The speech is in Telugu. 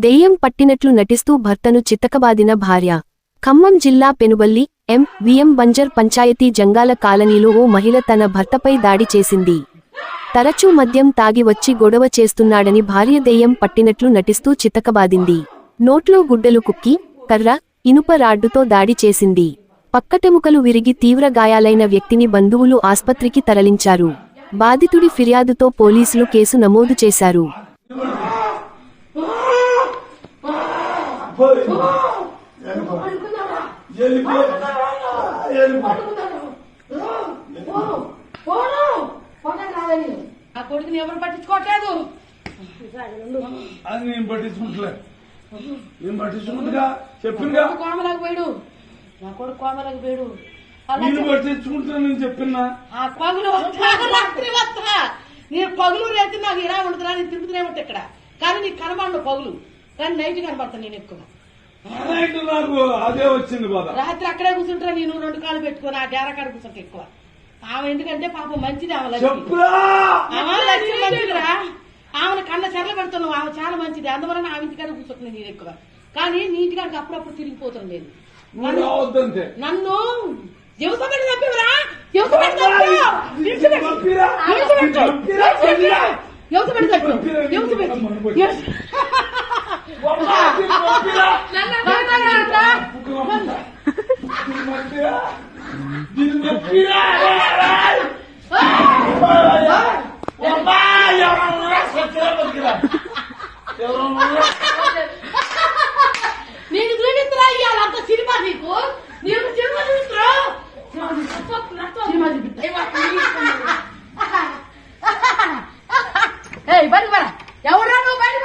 దెయ్యం పట్టినట్లు నటిస్తూ భర్తను చితకబాదిన భార్య. ఖమ్మం జిల్లా పెనుబల్లి ఎం.వి.ఎం. బంజర్ పంచాయతీ జంగాల కాలనీలో ఓ మహిళ తన భర్తపై దాడి చేసింది. తరచూ మద్యం తాగి వచ్చి గొడవ చేస్తున్నాడని భార్య దెయ్యం పట్టినట్లు నటిస్తూ చితకబాదింది. నోట్లో గుడ్డలు కుక్కి, కర్ర, ఇనుప రాడ్డుతో దాడి చేసింది. పక్కటెముకలు విరిగి తీవ్ర గాయాలైన వ్యక్తిని బంధువులు ఆస్పత్రికి తరలించారు. బాధితుడి ఫిర్యాదుతో పోలీసులు కేసు నమోదు చేశారు. ఆ కొడుకుని ఎవరు పట్టించుకోవట్లేదు. అది నేను పట్టించుకుంటలేదు. నేను పట్టించుకుంటుగా చెప్పిందిగా కోమలకు పోయాడు. నా కొడుకు కోమలకు పోయాడు. నేను పట్టించుకుంటున్నా. నేను చెప్పినా ఆ పగులు రాత్రి వస్తా. నేను పగులు రేతి నాకు ఇలా ఉంటుందా, నేను తిరుగుతూనే ఉంటా ఇక్కడ. కానీ నీకు కనబడను పగులు, కానీ నైట్ కనబడతాను నేను ఎక్కువ. నాకు అదే వచ్చింది బాధ. రాత్రి అక్కడే కూర్చుంటా నేను, 2 కాళ్ళు పెట్టుకుని ఆ డేరా కాడ కూర్చుంటా ఎక్కువ. ఆమె ఎందుకంటే పాపం మంచిది. ఆమె లక్ష్మి మంచిదిరా. ఆమెను కన్న చెరలు పెడుతున్నావు. ఆమె చాలా మంచిది. అందువలన ఆమె ఇంటికాడ కూర్చుంటున్నాను నేను ఎక్కువ. కానీ నీ ఇంటికాడికి అప్పుడప్పుడు తిరిగిపోతాను నేను. నన్ను ఎవసబెట్టి తప్పివరా, ఎవసబెట్టి నీకు చూపిస్తున్నా ఇయ్యాలి అంత సినిమా. నీకు సినిమా చూపిస్తున్నా. బయట ఎవరు నువ్వు బయట